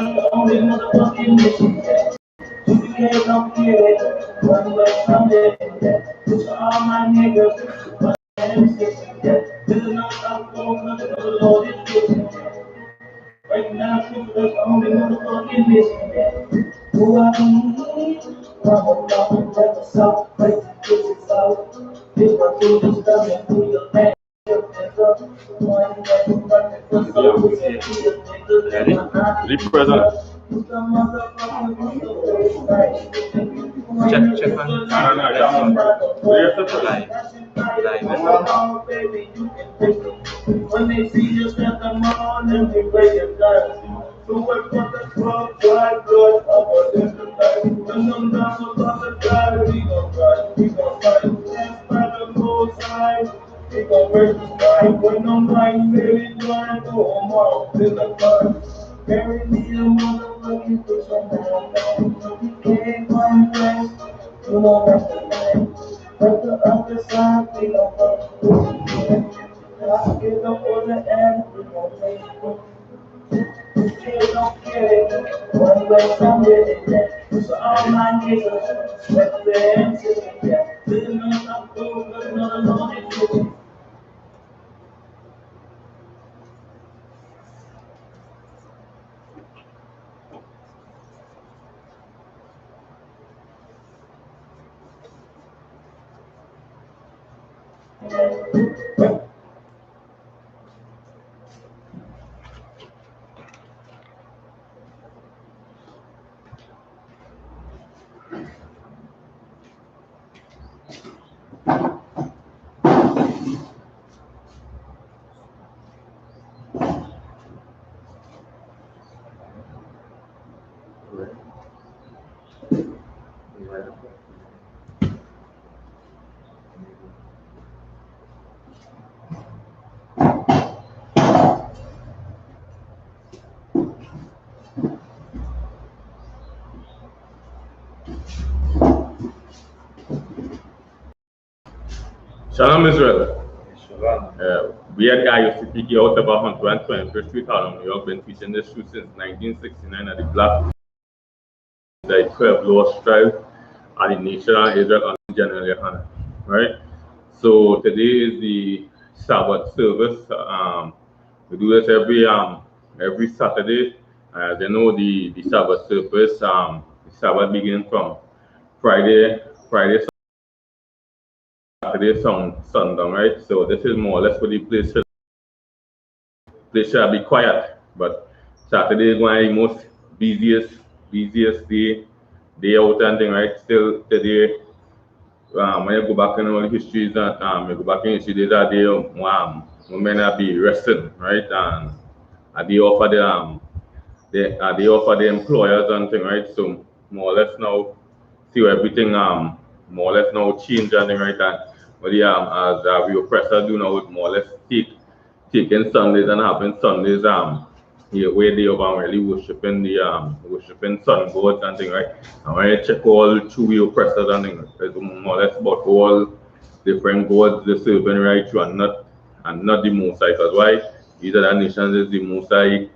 the only motherfucking mission. GEK don't care it. One way Sunday. This for all my niggas. Living on top of the Lord is good. Right now, that's the only motherfucking mission. Who I be? Rubber long, never soft, break the bitches out. If I do this stuff and do your thing, one that's running for souls and be a nigga. Ready? Present. Check on. When they see you step them on and they break your down. So what for the club, drive good, up or in the night. When them down about the drive, we gon' ride, we gon' fight. That's by the most high, we gon' break the sky. When them lights really blind, go home off in the car. Bury me a motherfucking fish on that. You can't find place, you know that's the name. But the other side, we gon' fuck with you. I get up on the end, we gon' make it. Kids don't get it. One way Sunday, so all my niggas, sweat their hands in it. Living on top of another lonely city. Shalom Israel. Shalom. We had I.S.U.P.K out of 120 Street, Harlem, New York, been teaching this truth since 1969 at the Black the 12 Lost Tribe at the Nation of Israel and GEN.YAHANNA. Right? So today is the Sabbath service. We do this every Saturday. As you know, the Sabbath service, the Sabbath begins from Friday, Saturday, sundown, right? So this is more or less for the place shall be quiet. But Saturday is one of the most busiest day out and thing, right? Still today, when you go back in all the histories and you go back in history, there's a day when men be resting, right? And a day off for the employers and thing, right? So more or less now see everything more or less now change and thing, right? And but as we oppressor do now is more or less taking Sundays and having Sundays here where they are really worshiping worshiping sun gods and thing, right? And when you check all through the oppressors and thing, it's more or less about all different gods they serving right through and not the Most High. Because why? These other nations is the Most High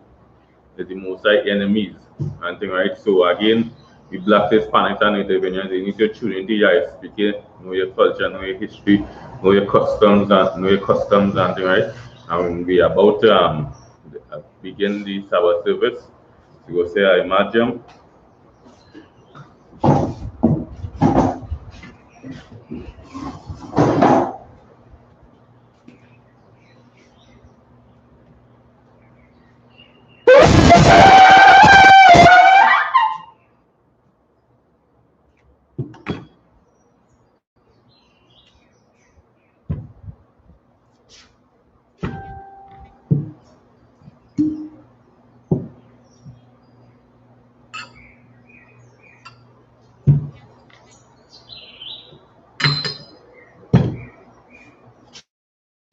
enemies and thing, right? So again, we black Hispanics and Native Indians, they need to tune into I.S.U.P.K, know your culture, know your history, know your customs and thing, right? And we about to begin the Sabbath service. So go say I imagine.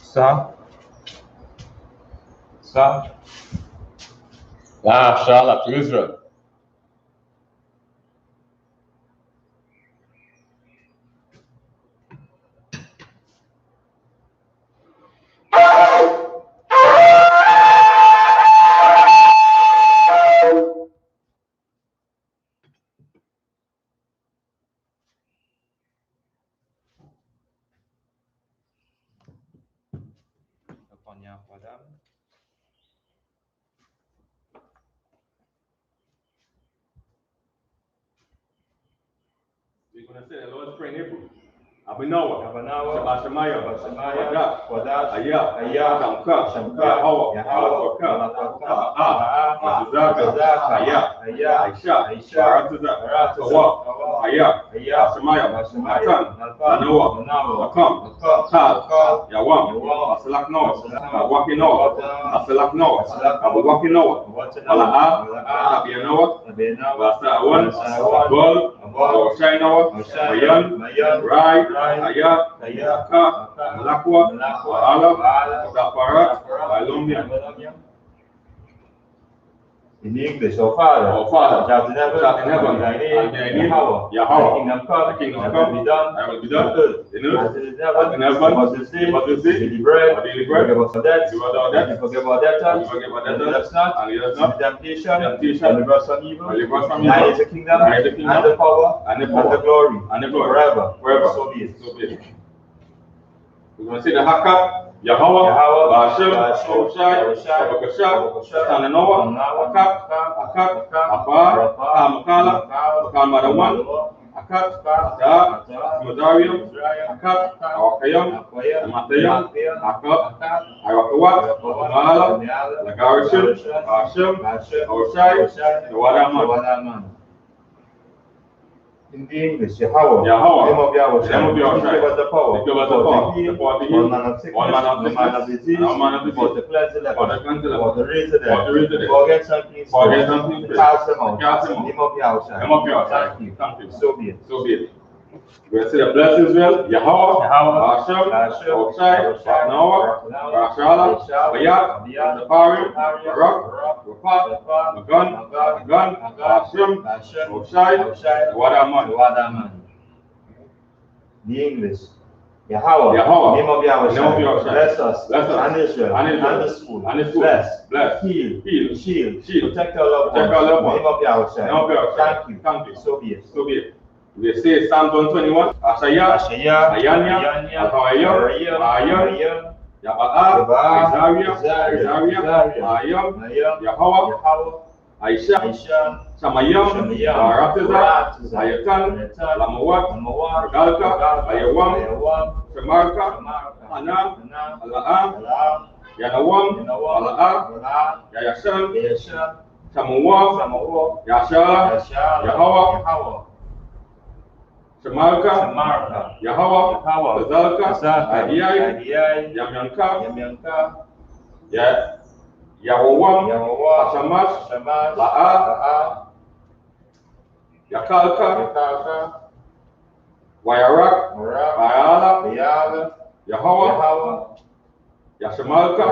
Sir? Shalom to Israel. We're going to say the Lord's Prayer in Hebrew. Abinawa, Shabbat Shemaya, Wadah, Ayah, Shamka, Yahweh, Zaka, Ayah, Aisha, Hawa, Ayah, Shemaya, Matan, Manoah, Akam, Tal, Yawam, Asalak Noah, Waki Noah, Asalak Noah, Waki Noah, Ala'a, Tabia Noah, Wasa Awan, Gol, Shai Noah, Mayan, Rai, Ayah, Ka, Malakwa, Ala, Zafarat, Ilumia. In English, our Father, that in heaven, thy name, Yahweh, the kingdom come, thy will be done, in earth, as it is in heaven, was this day, daily bread, forgive us our debts, forgive our debtors, and lead us not into temptation, deliver us from evil. Thine is the kingdom, and the power, and the glory, forever. So be it. We're going to say the Hakka, Yahweh, Hashem, Oshai, Abakasha, Tananoa, Akat, Apa, Amakala, Akamadawan, Akat, Ada, Madarium, Akat, Awakayam, Amatayam, Akat, Ayawakawat, Mala, Lagarishim, Hashem, Oshai, Wadaman. In the English, Yahweh, name of Yahweh, give us the power, to heal, one man of sickness, one man of disease, for to cleanse the leper, for to raise the dead, forget something, cast them out, name of Yahweh, thank you, so be it. We're going to say the blessed Israel, Yahweh, Hashem, Oshai, Noah, Shala, Ayat, Zafarim, Barak, Rafat, Magan, Hashem, Oshai, Wadaman. The English, Yahweh, name of Yahweh, bless us, and Israel, and the school, bless, heal, shield, protect our loved ones, name of Yahweh, thank you, so be it. We say Psalm 121, Ashaya, Ayanya, Ayan, Yaba'a, Izaria, Ayam, Yahweh, Aisha, Shamayam, Baratiza, Ayatan, Lamawat, Galka, Ayawam, Shemarka, Ana, Ala'a, Yanawam, Ala'a, Yayashan, Shamuwa, Yashala, Yahweh, Shemarka, Yahweh, Zalka, Adiyai, Yamyanka, Yahweh, Shamash, La'a, Yakalka, Wayarak, Ayala, Yahweh, Yashamalka,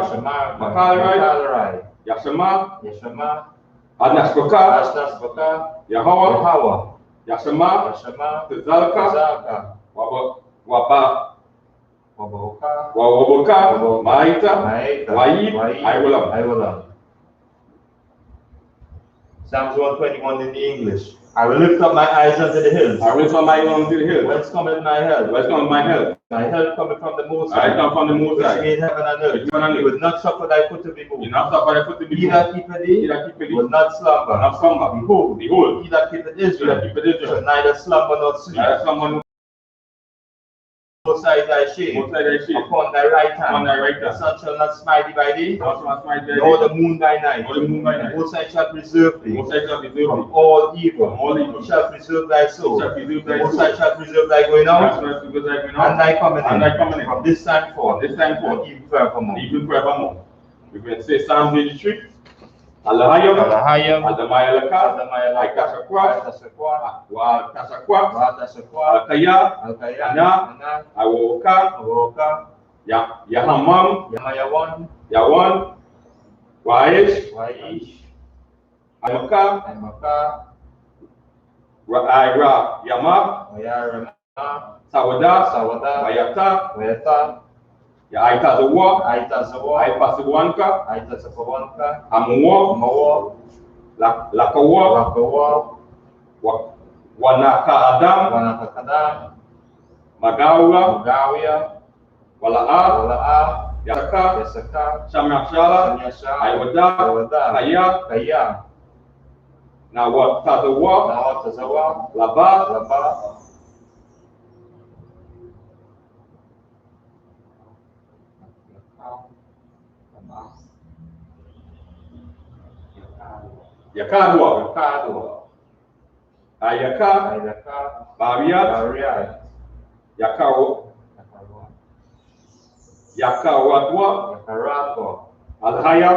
Makalrai, Yashama, Adnashbaka, Yahweh, Yashama, Tizalka, Waboka, Maita, Waib, Iwulam. Psalms 121 in the English. I will lift up my eyes unto the hills. Whence cometh my help? My help cometh from the Most High. Which made heaven and earth. He would not suffer thy foot to be moved. He that keepeth thee will not slumber. Behold, he that keepeth Israel shall neither slumber nor sleep. Outside thy shade, upon thy right hand, the sun shall not smite thee by day, nor the moon by night. The Most High shall preserve thee from all evil. He shall preserve thy soul. The Most High shall preserve thy going out and thy coming in from this time forth, and even forevermore. We can say Psalm 23. Alahayam, Adamayalaka, Aikashakwa, Alkaya, Ana, Awoka, Yahamam, Yawan, Waish, Amaka, Raira, Yama, Sawada, Wayata, Aita Zawa, Aipasiwanka, Amuwa, Lakawa, Wanaka Adam, Magawia, Wala'a, Yasaka, Shamyashala, Ayawada, Kaya, Nawat Tazawa, Laba, Yakadwa, Ayaka, Bariat, Yakawatwa, Alhaya,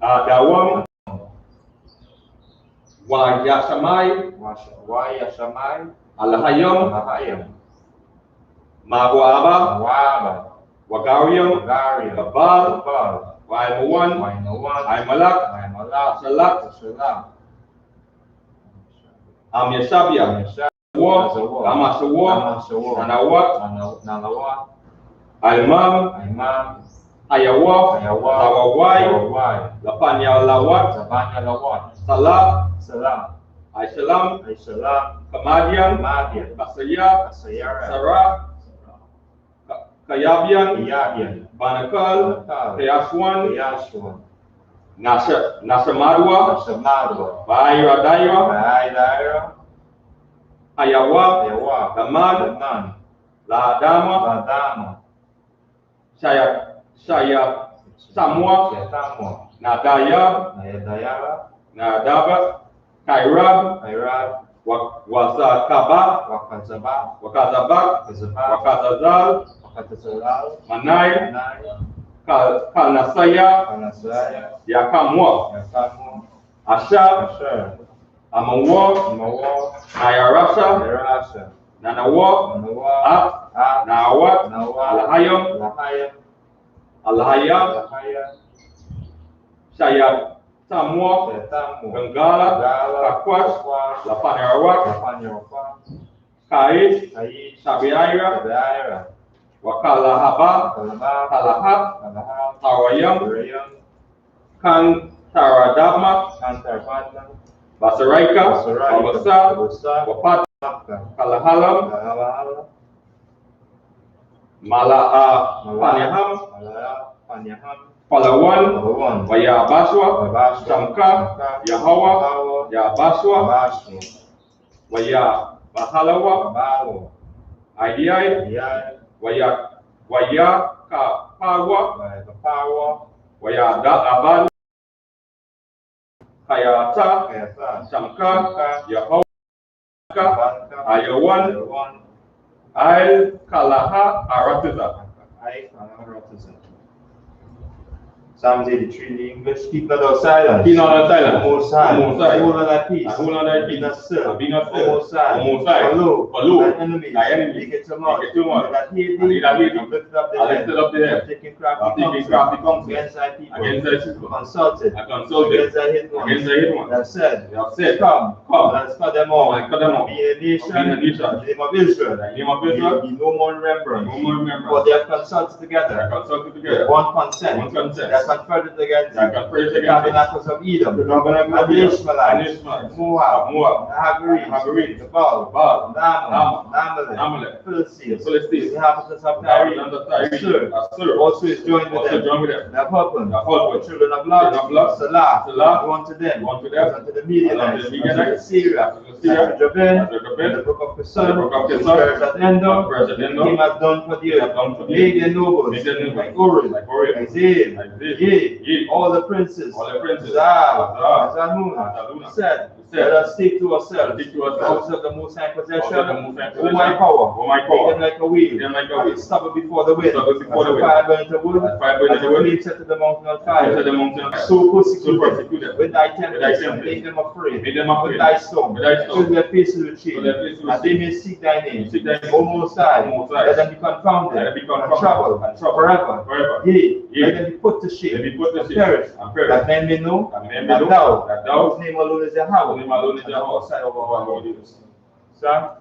Adawam, Wayashamai, Alhayam, Mabuaba, Wagarium, Babal, Waimawan, Aimalak, Salat, Amyasabia, Amasawa, Nanawa, Almam, Ayawa, Zawawai, Lapanya Lawat, Salah, Aisalam, Kamadian, Kasaya, Sarah, Kayabian, Banakal, Kayaswan, Nasamadwa, Baira, Ayawa, Daman, Ladama, Saya Samwa, Nadaba, Kairab, Wakazazal, Manai, Kalnasaya, Yakamwa, Asha, Amawa, Nayarasa, Nanawa, Nawat, Alhayam, Saya Samwa, Gangala, Kakwas, Lapanyarawak, Kais, Sabiaira, Wakalahaba, Kalahat, Tawayam, Kan Taradama, Basaraika, Wabasa, Wapat, Kalahalam, Panyaham, Palawan, Wayabaswa, Samka, Yahawa, Yabaswa, Waya Bahalawa, Idai, Waya Kapawa, Waya Abad, Kayata, Samka, Yahawa, Ayawan, Al Kalaha Aratiza. Psalms 83 in the English, keep not our silence. Keep not our silence. Most high. Most high. Hold on thy peace. Hold on thy peace. Be not still. Be not still. Most high. Most high. Follow. Thy enemies. Make it too much. That hate And thee. that hate thee. Lift up the head. Taking crafty counsel. Against thy people. Consulted. Against thy hidden ones. They have said. Come. Let's cut them all. Be a nation. The name of Israel. Be no more remembrance. For they have consulted together. One consent. They have conferred together. The tabernacles of Edom, the Ishmaelites, Moab, Hagarenes, the Baal, Amalek, Philistines, the inhabitants of Tyre, Asur, also is joined with them. The children of Lot, Salah, one to them, unto the Midianites, unto Syria, to Jabin, the book of Keson, which bears at Endor, him has done for the earth, made their nobles, like Uri, like Zeeb, all the princes, Zalmunna, said, let us take to ourselves the house of the Most High possession, O my power, make them like a wheel, and stubble before the wind, as a fire burning to wood, as a flame set to the mountain on fire, so persecuted with thy tempest, and make them afraid, with thy storm, fill their faces with shame, that they may seek thy name, O Most High, let them be confounded, and troubled forever, yea, let them be put to shame, and perish, that men may know that thou, whose name alone is Yahweh, outside of our Lord Jesus. Sir?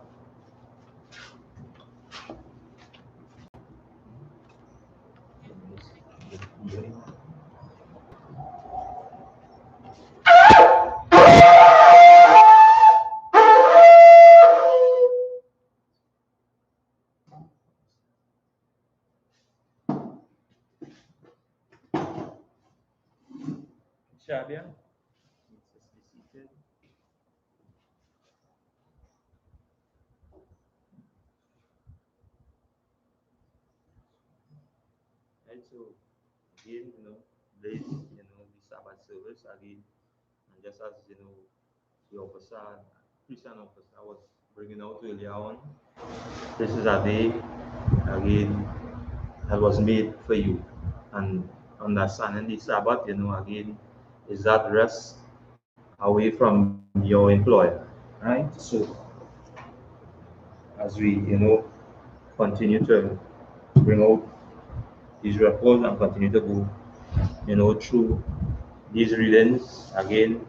again, late, the Sabbath service again, and just as the officer, Christian officer, was bringing out earlier on, this is a day again that was made for you, and understanding the Sabbath, again, is that rest away from your employer, right? So as we, continue to bring out these reports and continue to go, through these readings again,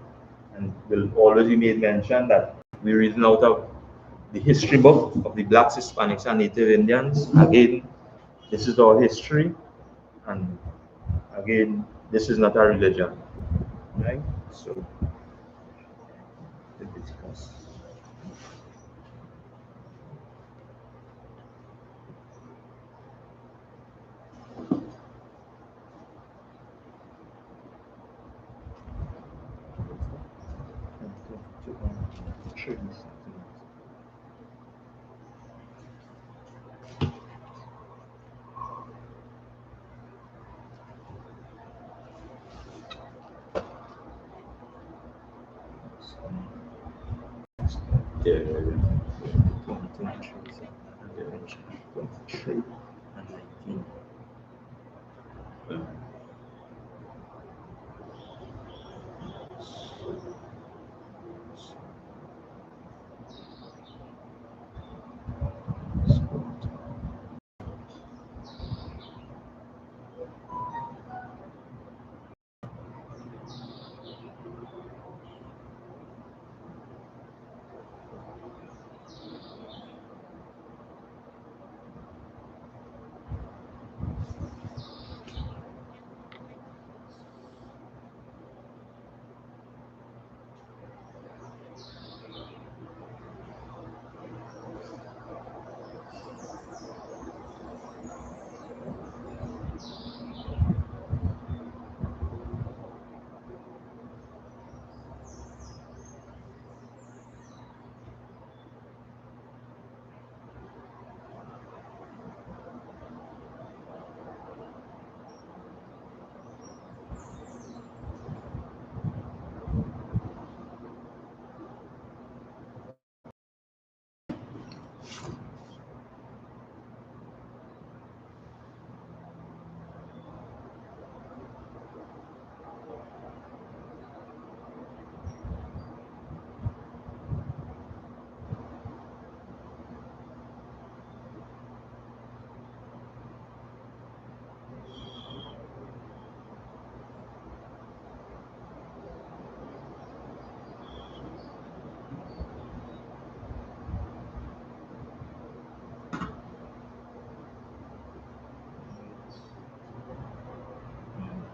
and will always be made mention that we're reading out of the history book of the Blacks, Hispanics, and Native Indians. Again, this is our history, and again, this is not a religion, right? So, Leviticus. Yeah. 23 and 19.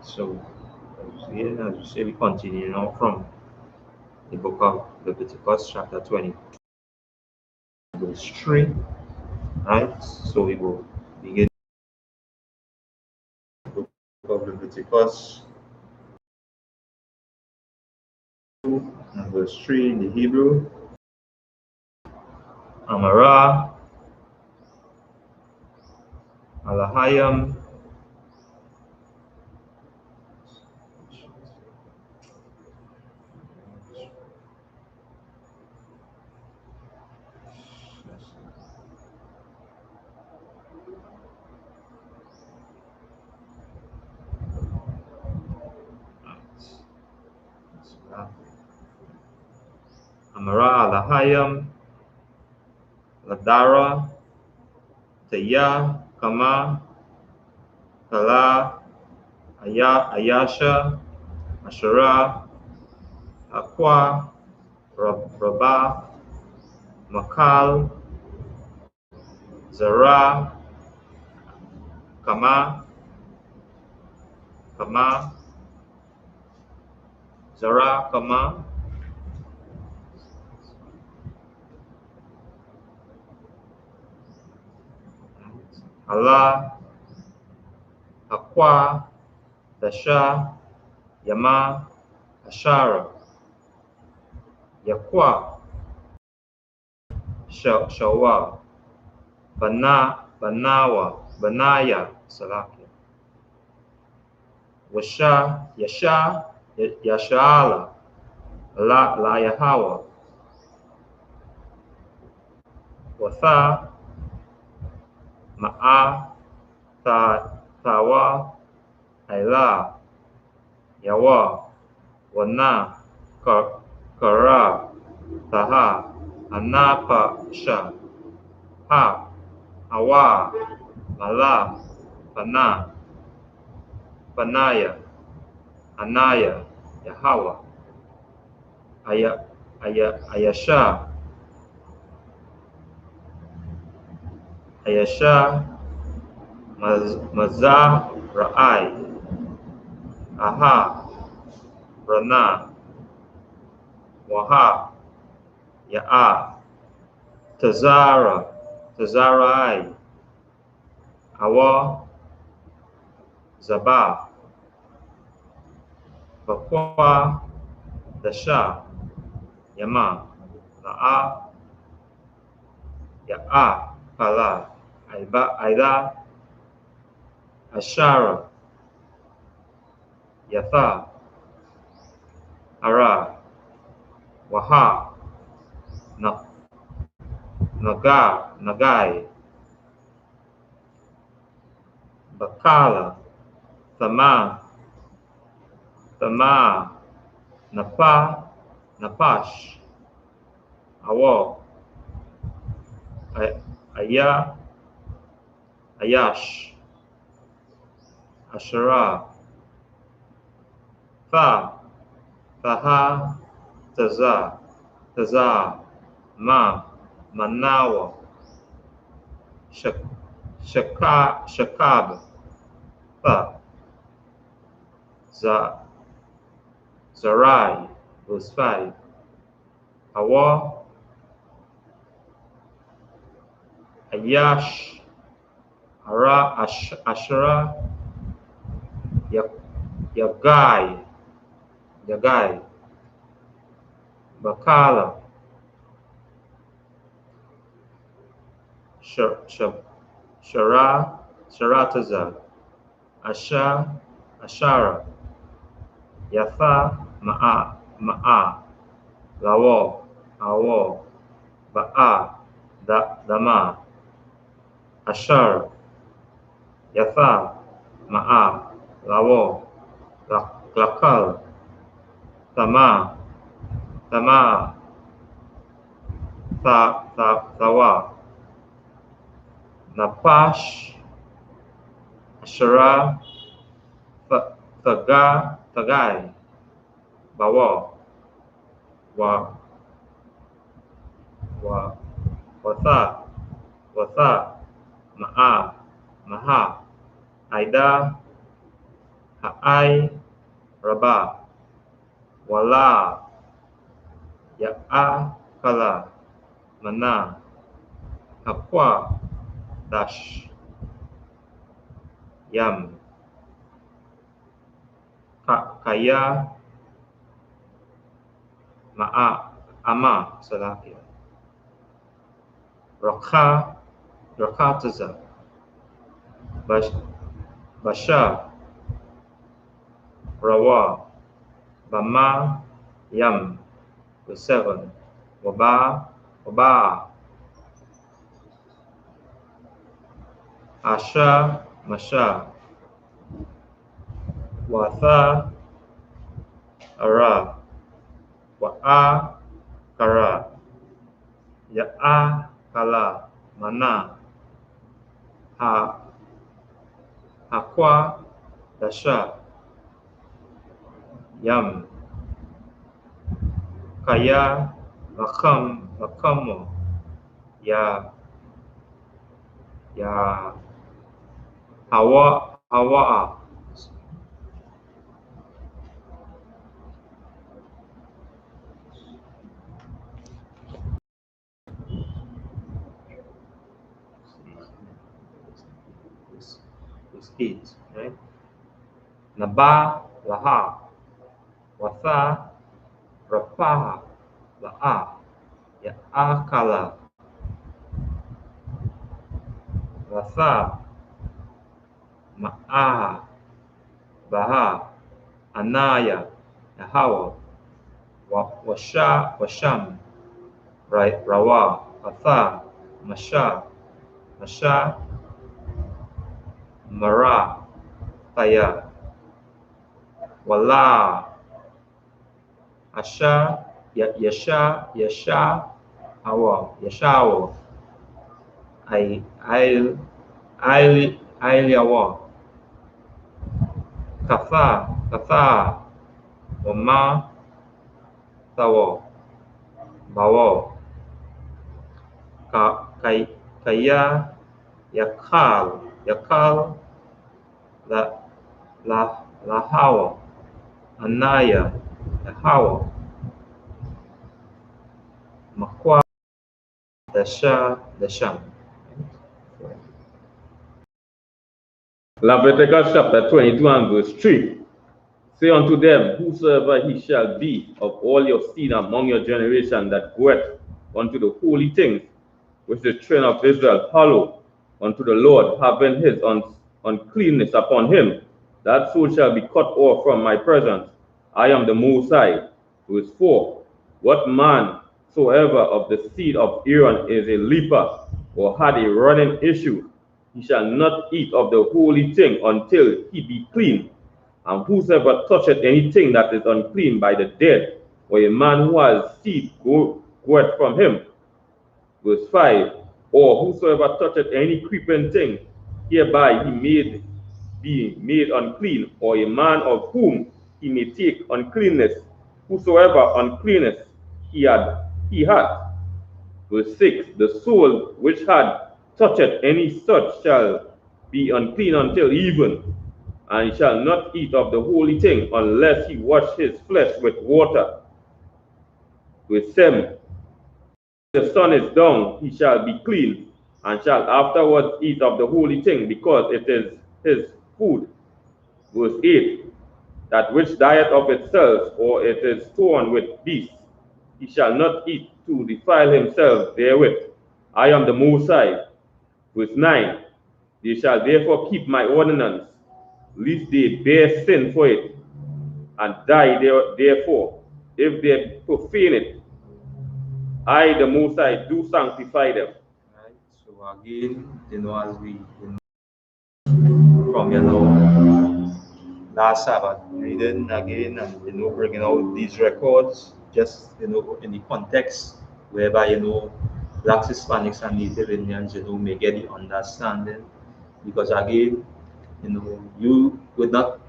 So, as you say, we continue now from the book of Leviticus, chapter 20, verse 3, right? So we will begin the book of Leviticus 2 and verse 3 in the Hebrew. Amara, Alahayam, Amara, Alahayam, Ladara, Taya, Kama, Kala, Ayasha, Ashara, Aqua, Rabah, Makal, Zara, Kama, Zara, Kama, Allah, Aqua, Dasha, Yama, Ashara, Yakwa, Shawa, Banaya, Salaki. Yashala, La Yahweh, Watha, Ma'a, Tawa, Ila, Yawa, Wana, Kara, Taha, Anapasha, Ha, Awa, Mala, Pana, Panaya, Anaya, Yahweh, Ayasha, Mazah, Ra'ai, Aha, Rana, Waha, Ya'a, Tazarai, Awa, Zabah, Bakwa, Dasha, Yama, Na'a, Ya'a, Pala, Aida, Ashara, Yatha, Ara, Waha, Nagai, Bakala, Thama, Napash, Awo, Ayash, Asherah, Taha, Taza, Manawa, Shakab, Zarai, was 5. Awa, Ayash, Asherah, Yagai, Bakala, Sharataza, Ashara, Yatha, Ma'a, Lawo, Awo, Ba'a, Dama, Ashar, Yatha, Ma'a, Lawo, Lakal, Tama, Thawa, Napash, Ashara, Tagai, Bawa, Watha, Ma'a, Maha, Aida, Ha'ai, Rabah, Wala, Ya'a, Kala, Mana, Hakwa, Dash, Yam, Kaya, Ma'a, Ama, Salakia, Rakataza, Basha, Rawa, Bama, Yam, 7. Waba, Asha, Masha, Watha, Ara, Wa'a, Kara, Ya'a, Kala, Mana, Hakwa, Dasha, Yam, Kaya, Makamo, Ya, Hawa'a. It's 8, right? Naba, Laha, Watha, Rapaha, La'a, Ya'akala, Watha, Ma'aha, Baha, Anaya, Yahweh, Washam, Rawa, Atha, Masha, Mara, Taya, Wala, Asha, Yasha, Yashawa, Yawa, Katha, Wama, Tawo, Bawo, Kaya, Yakal, Lahawa, Anaya, Yahawa, Makwa, Dasham. Leviticus chapter 22 and verse 3. Say unto them, whosoever he shall be of all your seed among your generation that goeth unto the holy things, which the children of Israel hallow unto the Lord, having his uncleanness upon him, that soul shall be cut off from my presence. I am the Most High. Verse 4. What man soever of the seed of Aaron is a leper, or had a running issue, he shall not eat of the holy thing until he be clean. And whosoever toucheth anything that is unclean by the dead, or a man who has seed goeth from him. Verse 5. Or whosoever toucheth any creeping thing, hereby he be made unclean, or a man of whom he may take uncleanness, whosoever uncleanness he hath. Verse 6. The soul which had touched any such shall be unclean until even, and he shall not eat of the holy thing unless he wash his flesh with water. Verse 7. The sun is down, he shall be clean, and shall afterwards eat of the holy thing, because it is his food. Verse 8. That which dieth of itself, or it is torn with beasts, he shall not eat to defile himself therewith. I am the Most High. Verse 9. They shall therefore keep my ordinance, lest they bear sin for it, and die therefore, if they profane it. I, the Most High, do sanctify them. Right. So again, as we from last Sabbath reading again, and bringing out these records, just in the context whereby Blacks, Hispanics, and Native Indians may get the understanding, because again, you would not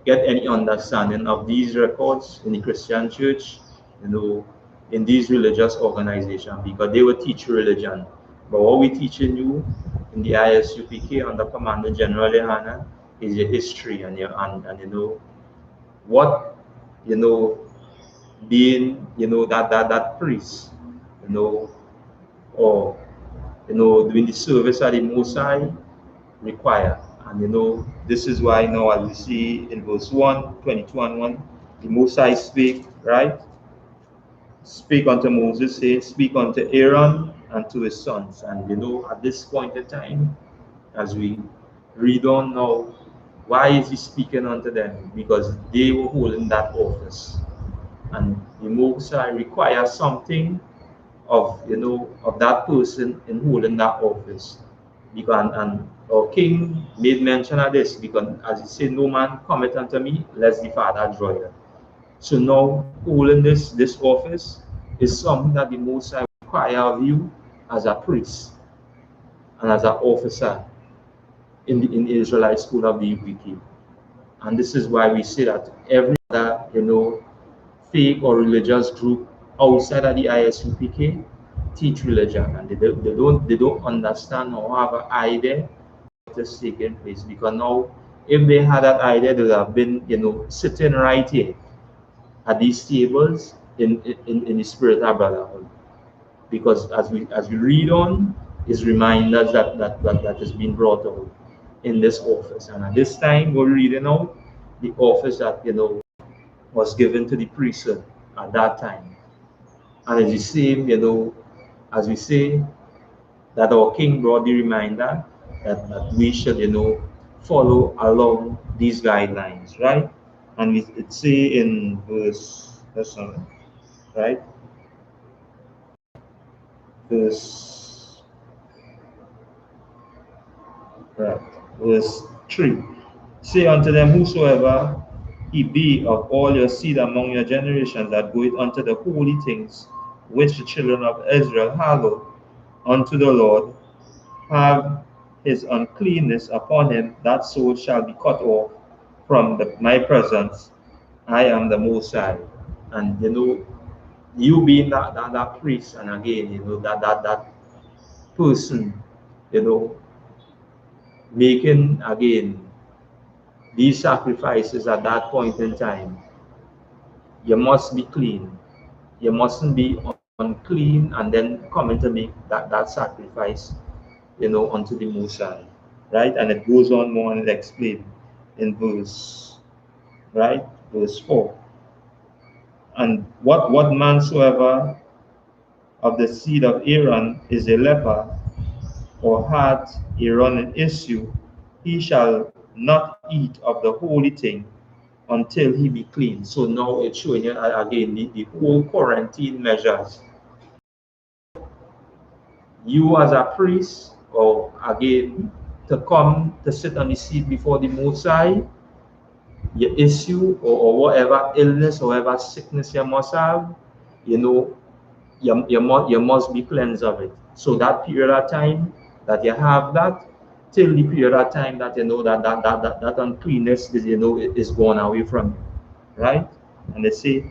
get any understanding of these records in the Christian church, in these religious organizations, because they will teach religion. But what we're teaching you in the I.S.U.P.K under Commander General YAHANNA is your history and what being that priest, or doing the service at the Most High require. And this is why now, as we see in verse 1, 22 and 1, the Most High spake, right? Speak unto Moses, say, speak unto Aaron and to his sons. And at this point in time, as we read on now, why is he speaking unto them? Because they were holding that office. And the Most High requires something of that person in holding that office. Because and our king made mention of this, because as he said, no man cometh unto me lest the Father draw him. So now holding this office is something that the Most High require of you as a priest and as an officer in the Israelite school of the U.P.K. And this is why we say that every other fake or religious group outside of the I.S.U.P.K teach religion, and they don't understand or have an idea what is taking place. Because now, if they had that idea, they would have been sitting right here at these tables in the spirit of brotherhood. Because as we read on, is reminders that is being brought out in this office. And at this time, we're reading out the office that was given to the priesthood at that time. And it's the same, as we say, that our king brought the reminder that we should follow along these guidelines, right? And it say in verse, right? Verse, right, verse 3. Say unto them, whosoever he be of all your seed among your generations that goeth unto the holy things which the children of Israel hallow unto the Lord, have his uncleanness upon him, that soul shall be cut off from my presence. I am the Most High. And you being that priest, and again, that person, making again these sacrifices at that point in time, you must be clean. You mustn't be unclean and then coming to make that sacrifice, unto the Most High, right? And it goes on more and it explains in verse 4. And what man soever of the seed of Aaron is a leper, or hath a running issue, he shall not eat of the holy thing until he be clean. So now it's showing you again the whole quarantine measures. You as a priest, or again, to come to sit on the seat before the Most High, your issue or whatever illness or whatever sickness you must have, you must be cleansed of it. So that period of time that you have that, till the period of time that that uncleanness is gone away from you, right? And they say,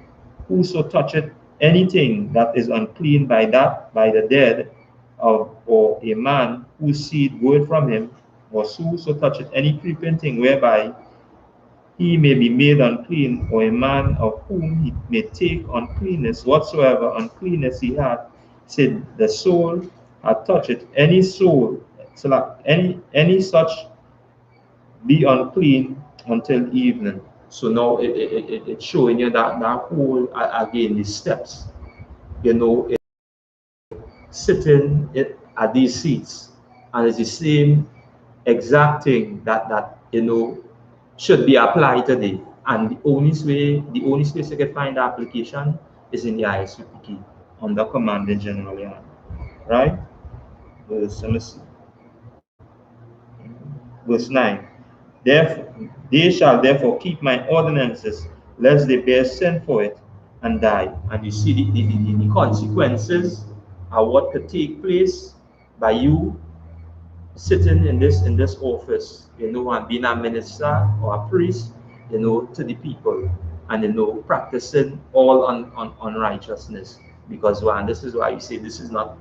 whoso toucheth anything that is unclean by the dead or a man whose seed goeth from him, or whoso toucheth any creeping thing whereby he may be made unclean, or a man of whom he may take uncleanness, whatsoever uncleanness he hath, said the soul hath touched any soul, so that any such be unclean until evening. So now it's showing you that whole, again, the steps, sitting at these seats, and it's the same exact thing that should be applied today. And the only space you can find the application is in the I.S.U.P.K under Commanding General YAHANNA, right? Verse 9. Therefore, they shall therefore keep my ordinances, lest they bear sin for it and die. And you see the consequences of what could take place by you sitting in this office, and being a minister or a priest, to the people, and practicing all unrighteousness. Because and this is why you say this is not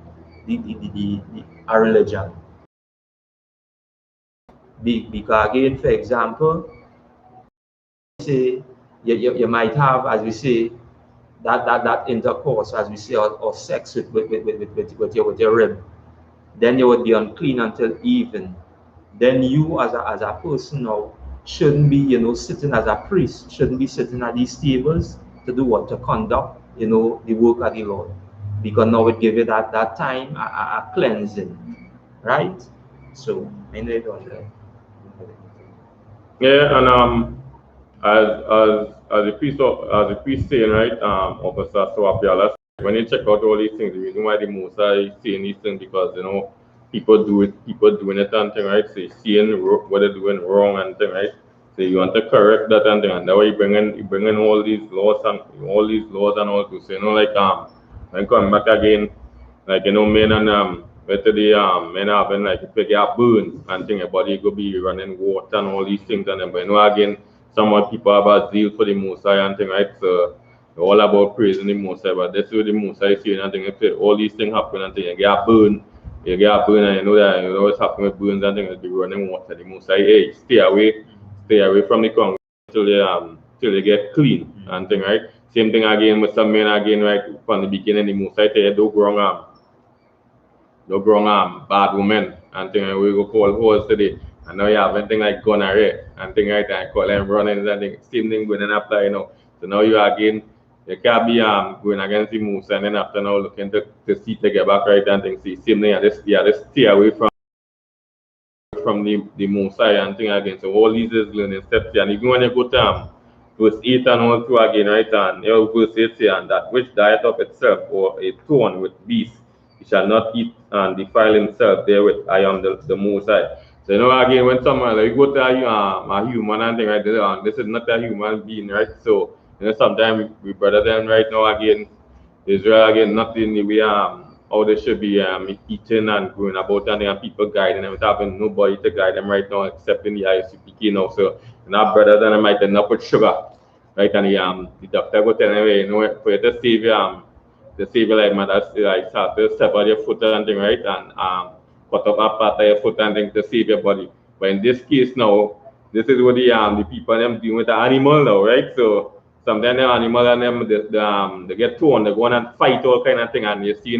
a religion. Because again, for example, say you might have, as we say, that intercourse, as we say, or sex with your rib. Then you would be unclean until even. Then you as a person now shouldn't be, sitting as a priest, shouldn't be sitting at these tables to do what? To conduct, the work of the Lord. Because now it give you that time, a cleansing, right? So, I know it on there. Yeah, and as the priest saying, right, Officer Swapiala, when you check out all these things, the reason why the Most High is saying these things, because people doing it and thing, right? So you seeing what they're doing wrong and thing, right? So you want to correct that and thing, and that way you bringing all these laws and all to say, like when coming back again, like men and men having like if you get burn and thing, your body go be running water and all these things and then, but again, some more people have a zeal for the Most High and thing, right? So all about praising the Most High, but that's what the Most High is saying and thing. If all these things happen and thing, you get burn, and you know that what's happening with burns and things, it'll be running water. The Most High, hey, stay away from the congregation till you get clean and thing, right? Same thing again with some men again, right? From the beginning, the Most High tell you don't grow bad women and thing, we go call hoes today. And now you have anything like gonorrhea and thing like that, call them running and thing. Same thing going and apply, So now you again, you can't be going against the moves and then after now looking to see to get back right and things. See, same thing, you just stay away from from the Mosai and thing again. So all these is learning steps here. And even when you go to verse 8 and all through again, right? And verse 8 say, and that which dieth of itself, or a thorn with beast, he shall not eat and defile himself therewith. I am the Most High. So you know again, when someone like you go to a human and thing, right? This is not a human being, right? So you know sometimes we brother them right now again, Israel again, not in the way how they should be eating and going about, and people guiding them, having nobody to guide them right now except in the I.S.U.P.K now. So you know brothers and them might end up with sugar, right? And the doctor go tell them, hey, you know, for you to save the Savior like mother like start to step on your foot and thing, right? And cut off a part of your foot and thing to save your body. But in this case now, this is what the people them dealing with the animal now, right? So sometimes the animal and them they get torn, they go on and fight all kind of thing, and you see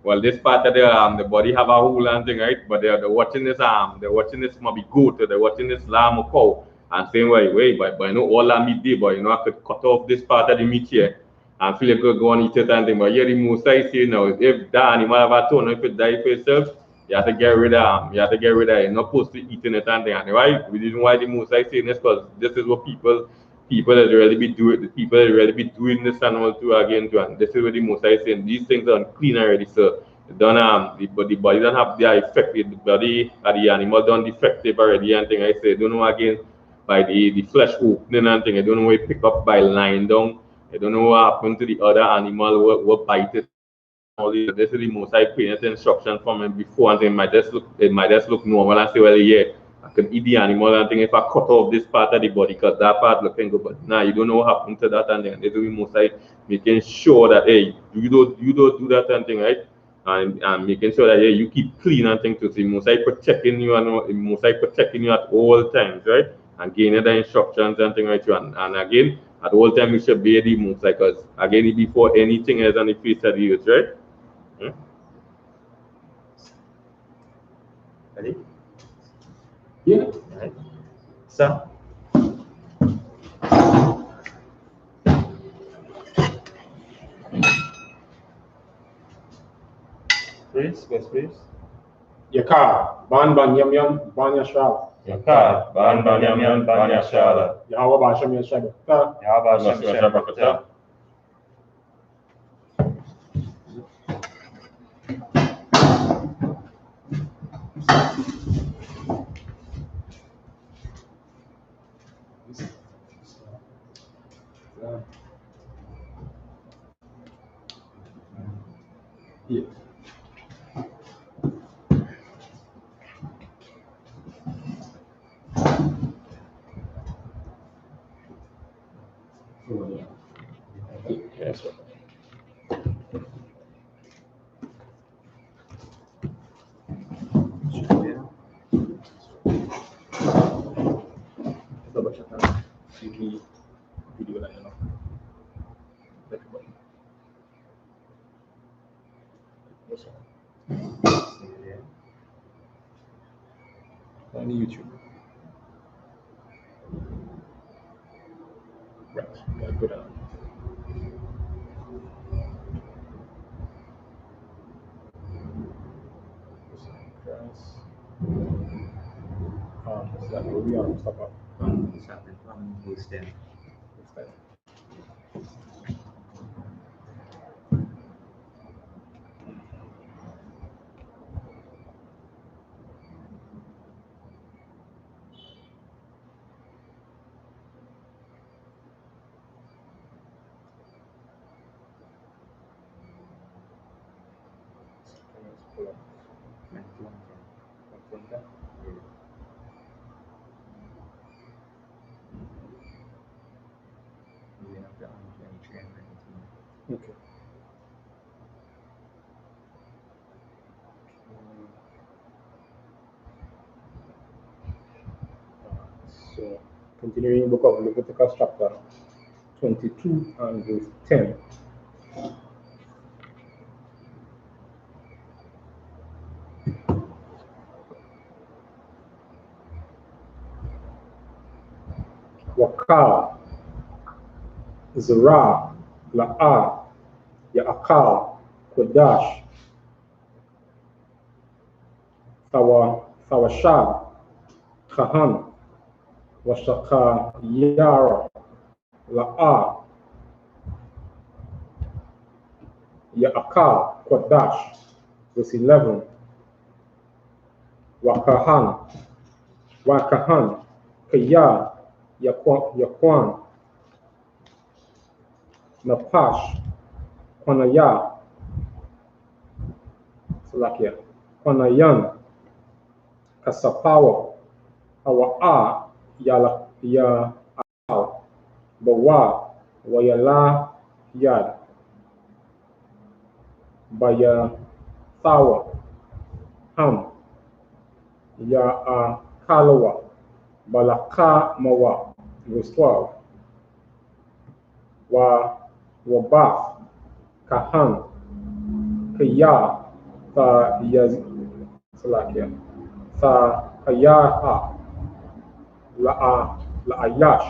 well this part of the body have a hole and thing, right? But they're watching this they're watching this maybe goat, or they're watching this lamb or cow and saying, wait, but you know all that meat there, but you know I could cut off this part of the meat here and Philip could go and eat it and thing. But here the Most High say now, if that animal have a torn, if it die for itself, you have to get rid of you have to get rid of it. You're not supposed to eat it and thing. And why? The reason why the Most High saying this, because this is what people that really be doing, the people that really be doing this and all too again too. And this is what the Most High saying. These things are unclean already, so don't the body don't have the effect. The body of the animal don't defective already and thing. I say don't know again by the flesh opening and thing. I don't know where pick up by lying down. I don't know what happened to the other animal what bite it. This is the Most High created instruction from him before, and it might just look normal and say, well, yeah, I can eat the animal and think if I cut off this part of the body because that part looking good, but now you don't know what happened to that, and then this is the Most High making sure that hey, you don't do that and thing, right? And making sure that yeah, you keep clean and things to see Most High protecting you and Most High protecting you at all times, right? And gaining the instructions and things right, and again. At all time, you should be the Most High, because again, before anything else on the face of the earth, right? Ready? Yeah. Right. Sir? Please, yes, please. Yakar, ban yam yam, ban yashal. Yakar, ban yam yam, ban yashala. Yahweh Bashem Yashab. Yahweh Hashem Shem. Yeah. Yes. Double check that. See the video that you know. On YouTube. Right. Yeah, good. Is that where we are? Stop up. From verse 10. Okay. So, continuing the book of Leviticus chapter 22 and verse 10. Wakar, Zerah, La'ah, Ya'akal, Kodash, Thawashab, Kahan, Washaka Yara, La'a, Ya'aka, Kodash, verse 11, Wakahan, Kaya, Yakwan, Napash, Kwanaya, Salakia, Kwanayan, Kasapawa, Awa'a, Ya Al, Bawa, Wayala, Yad, Baya Thawa, Ham, Ya Kalawa, Balaka Mawa, verse 12, Wabaf, Kahan, Kaya, Tha Salakia, Tha Kayaha, La'ayash,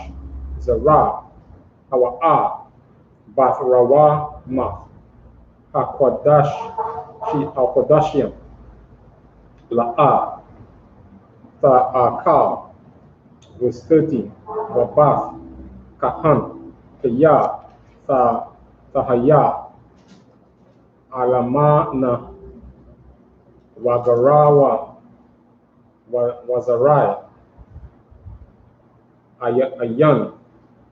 Zara, Hawa'a, Bath Rawa, Math, Hakodashim, La'a, Ta'akal, verse 13, Wabath, Kahan, Kaya, Tahaya, Alamana, Wagarawa, Wazarai, Ayan,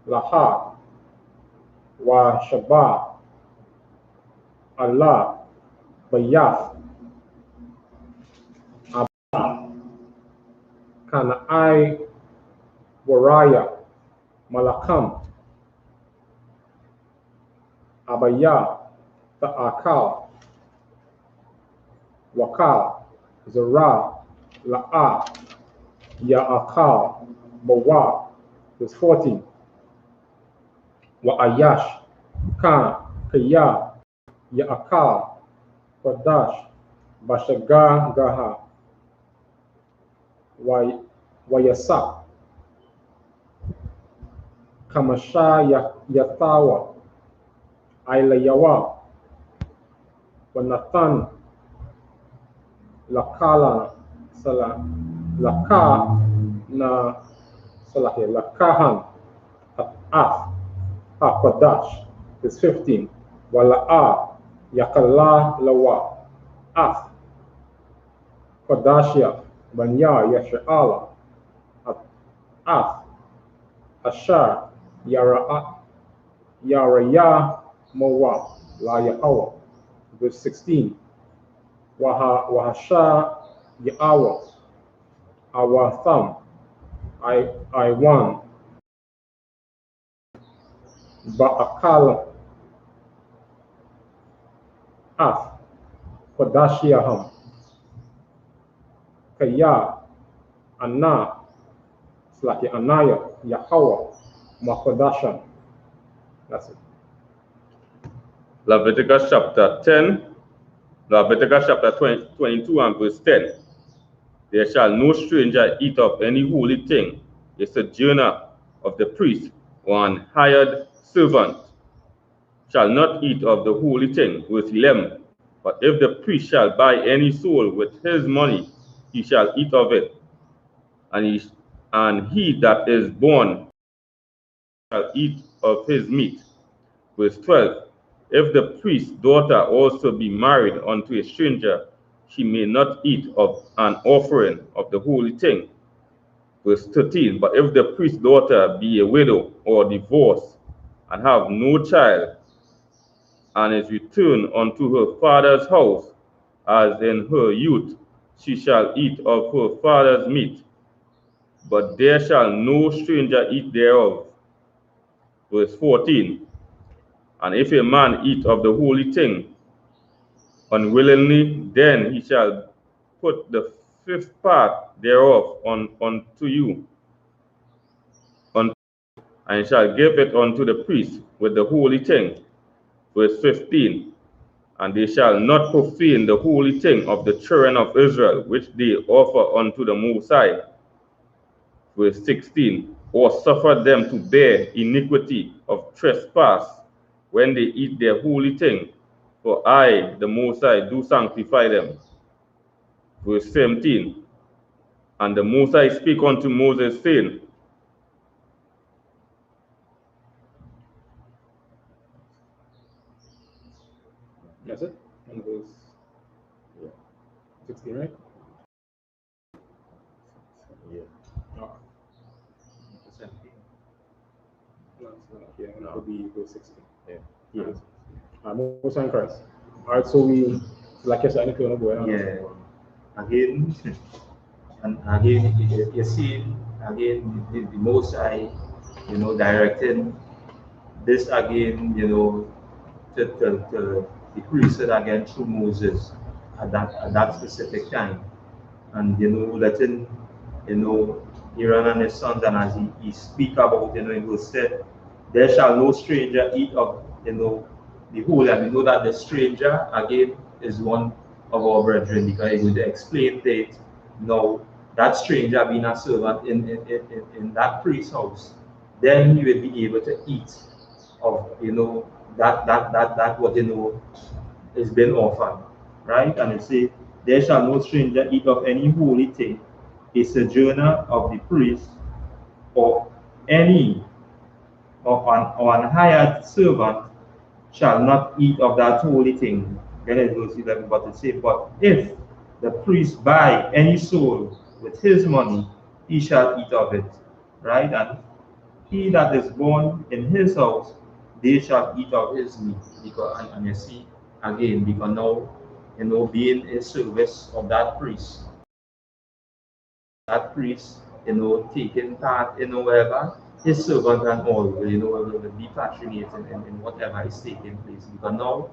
Laha, Wa Shabah, Allah, Bayath, Abba, Kanai, Waraya, Malakam, Abaya, Ta'akal, Wakal, Zara, La'a, Ya'akal, Bawa, verse 14, Wa'ayash, Kaya, Ya'akal, Kodash, Bashagagaha, Wayasak, Kamasha Yathawa, Ailayawa, Wanathan, Lakala, Laka, na Salahi, Lakahan, Af, Kodash, verse 15, Wala'a, Yakala Lawa, Af, Kodashia, Banya, Yasha'ala, Af, Ashar, Yaraya, Mowa, La Yahweh, verse 16, Wahasha, Yahweh, Awatham, I1, Ba'akal, Af, Kodashiaham, Kaya, Anna, Slaki Anaya, Yahweh, Makodashan. That's it. Leviticus chapter 10, Leviticus chapter 22 and verse 10. There shall no stranger eat of any holy thing, a sojourner of the priest or an hired servant shall not eat of the holy thing. Verse 11. But if the priest shall buy any soul with his money, he shall eat of it, and he that is born shall eat of his meat. Verse 12. If the priest's daughter also be married unto a stranger, she may not eat of an offering of the holy thing. Verse 13. But if the priest's daughter be a widow or divorced, and have no child, and is returned unto her father's house, as in her youth, she shall eat of her father's meat, but there shall no stranger eat thereof. Verse 14. And if a man eat of the holy thing unwillingly, then he shall put the fifth part thereof unto you, and shall give it unto the priest with the holy thing. Verse 15. And they shall not profane the holy thing of the children of Israel, which they offer unto the Most High. Verse 16. Or suffer them to bear iniquity of trespass when they eat their holy thing, for I, the Most High, do sanctify them. Verse 17. And the Most High speak unto Moses, saying, That's it? And verse 16, right? Yeah. No, It's empty. no, it's not. Yeah, it would be verse 16. Yeah. Yes. Most in Christ. All right, so we, like I said, anything you want to go ahead? Yeah. Again, and again, you see, again, the Most High, directing this again, to the priesthood again through Moses at that specific time. And, letting, Aaron and his sons, and as he speak about, it was said, there shall no stranger eat of, the whole, and we know that the stranger, again, is one of our brethren, because he's going to explain that, now, that stranger being a servant in that priest's house, then he will be able to eat of, that what, is being offered, right? And it says, there shall no stranger eat of any holy thing, a sojourner of the priest, or any or an hired servant shall not eat of that holy thing. Then it goes 11, but it says, but if the priest buy any soul with his money, he shall eat of it, right? And he that is born in his house, they shall eat of his meat. Because, and you see, again, because now, being in service of that priest, taking part, whatever, his servant and all, will be passionate in whatever is taking place. Because now,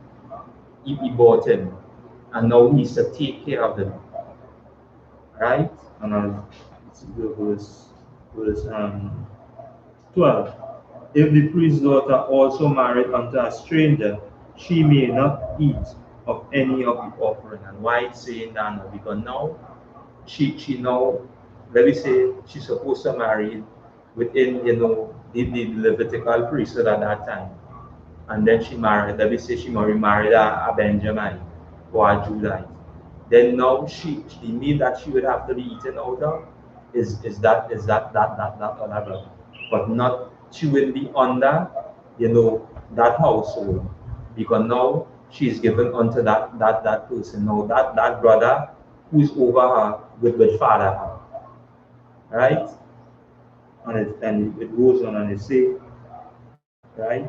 he bought him, and now he's to take care of them, right? And verse 12. If the priest's daughter also married unto a stranger, she may not eat of any of the offering. And why it's saying that now? Because now she now, let me say, she's supposed to marry within, the Levitical priesthood at that time. And then she married, let me say she married a Benjamin or a Judite. Then now the meat that she would have to be eaten out of is that other brother. But not, she will be under, that household. Because now she's given unto that person. Now that brother who's over her will father her. Right? And it goes on and it say, right?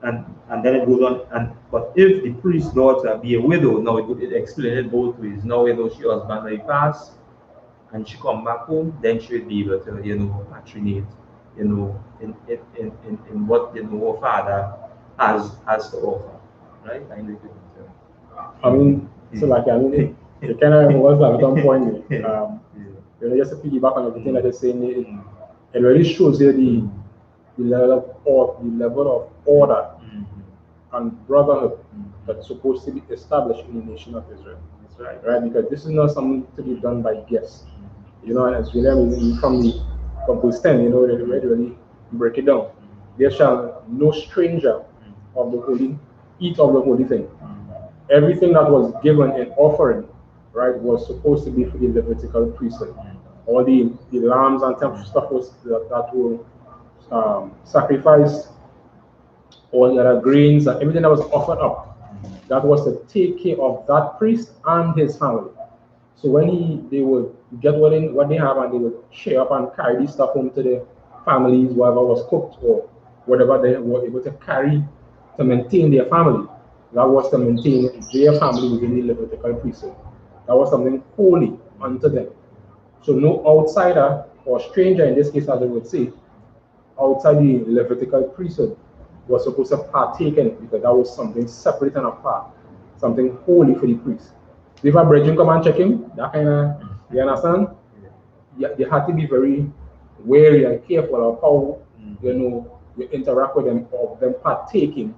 And then it goes on, but if the priest's daughter be a widow, now it explains it both ways. Now she husband may pass and she come back home, then she will be able to, patronate, in what her father has to offer. Right? I mean, so like, it kind of was at some point, just to piggyback on everything that you're saying, it really shows you the level of order and brotherhood that's supposed to be established in the nation of Israel. That's right. Right? Because this is not something to be done by guests. And as we learn from verse 10, they really break it down. There shall no stranger of the holy eat of the holy thing. Everything that was given in offering, right, was supposed to be for the Levitical priesthood. All the lambs and stuff that were sacrificed, all the other grains and everything that was offered up, that was to take care of that priest and his family. So when they would get what they have, and they would share up and carry this stuff home to their families, whatever was cooked or whatever they were able to carry to maintain their family. That was to maintain their family within the Levitical priesthood. That was something holy unto them. So no outsider or stranger, in this case, as they would say, outside the Levitical priesthood was supposed to partake in it, because that was something separate and apart, something holy for the priest. If a brethren come and check him, that kind of, you understand? Yeah, they had to be very wary and careful of how you interact with them, of them partaking